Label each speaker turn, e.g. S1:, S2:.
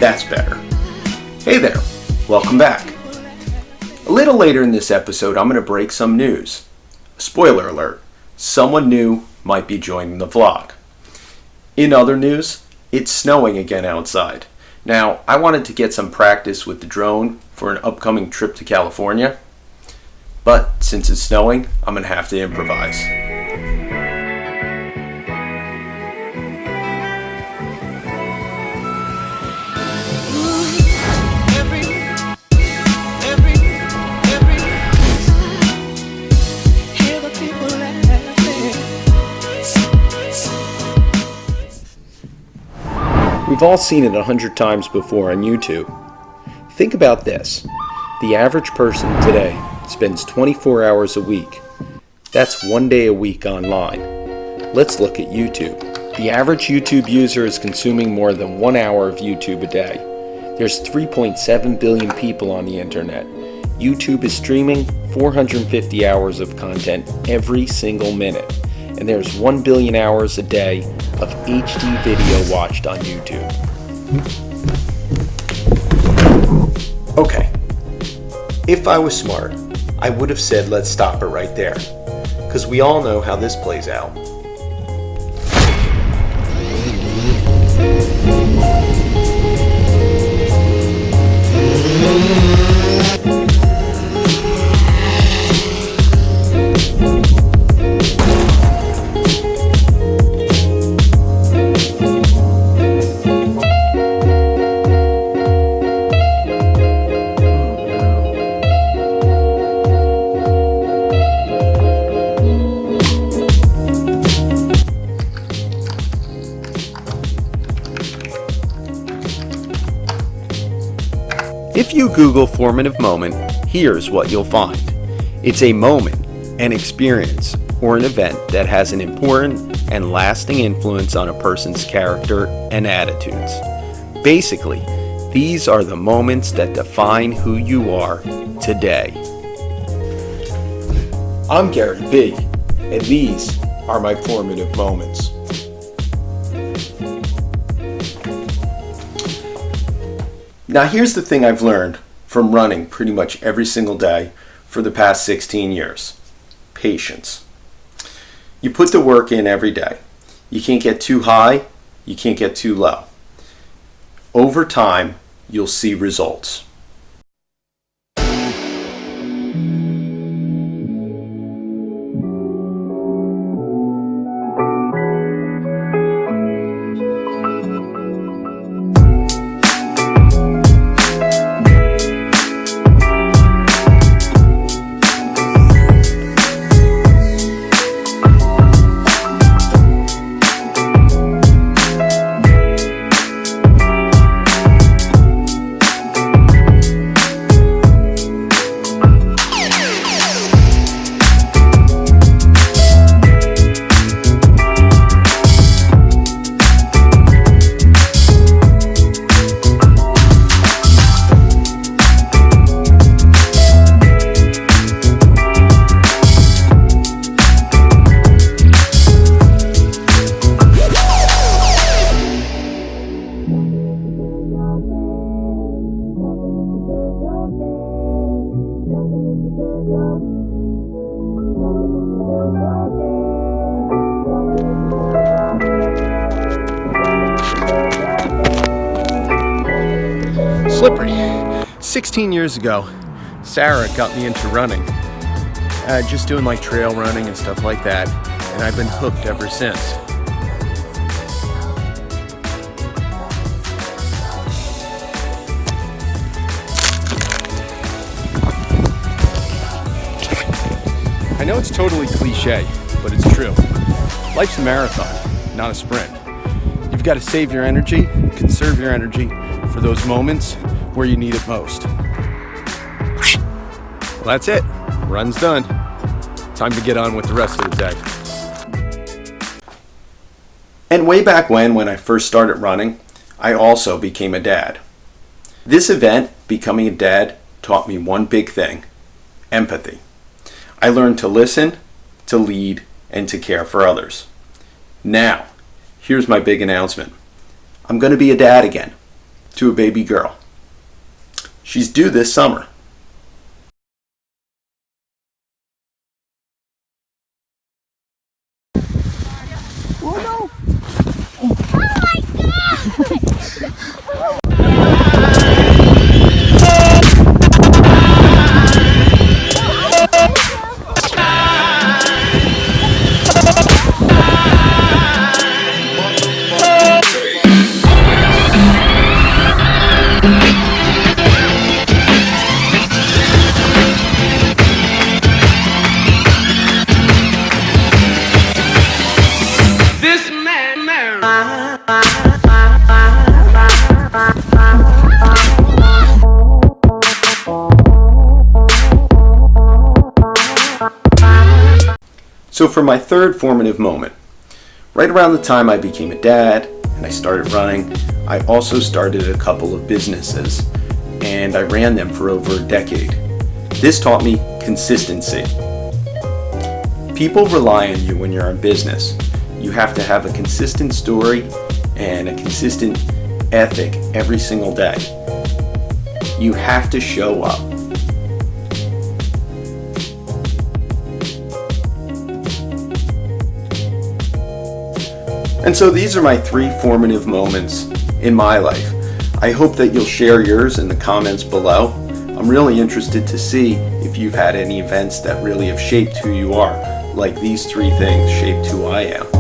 S1: That's better. Hey there, welcome back. A little later in this episode, I'm going to break some news. Spoiler alert, someone new might be joining the vlog. In other news, it's snowing again outside. Now, I wanted to get some practice with the drone for an upcoming trip to California, but since it's snowing, I'm going to have to improvise. We've all seen it 100 times before on YouTube. Think about this. The average person today spends 24 hours a week. That's 1 day a week online. Let's look at YouTube. The average YouTube user is consuming more than 1 hour of YouTube a day. There's 3.7 billion people on the internet. YouTube is streaming 450 hours of content every single minute. And there's 1 billion hours a day of HD video watched on YouTube. Okay, if I was smart, I would have said let's stop it right there, because we all know how this plays out. If you Google formative moment, here's what you'll find. It's a moment, an experience, or an event that has an important and lasting influence on a person's character and attitudes. Basically, these are the moments that define who you are today. I'm Gary B, and these are my formative moments. Now here's the thing I've learned from running pretty much every single day for the past 16 years. Patience. You put the work in every day. You can't get too high, you can't get too low. Over time, you'll see results. Slippery. 16 years ago, Sarah got me into running. Just doing like trail running and stuff like that, and I've been hooked ever since. I know it's totally cliche, but it's true. Life's a marathon, not a sprint. You've got to save your energy, conserve your energy for those moments where you need it most. Well, that's it. Run's done. Time to get on with the rest of the day. And way back when I first started running, I also became a dad. This event, becoming a dad, taught me one big thing: empathy. I learned to listen, to lead, and to care for others. Now, here's my big announcement. I'm going to be a dad again. to a baby girl. She's due this summer.
S2: Oh no!
S1: So for my third formative moment, right around the time I became a dad and I started running, I also started a couple of businesses and I ran them for over a decade. This taught me consistency. People rely on you when you're in business. You have to have a consistent story and a consistent ethic every single day. You have to show up. And so these are my 3 formative moments in my life. I hope that you'll share yours in the comments below. I'm really interested to see if you've had any events that really have shaped who you are, like these 3 things shaped who I am.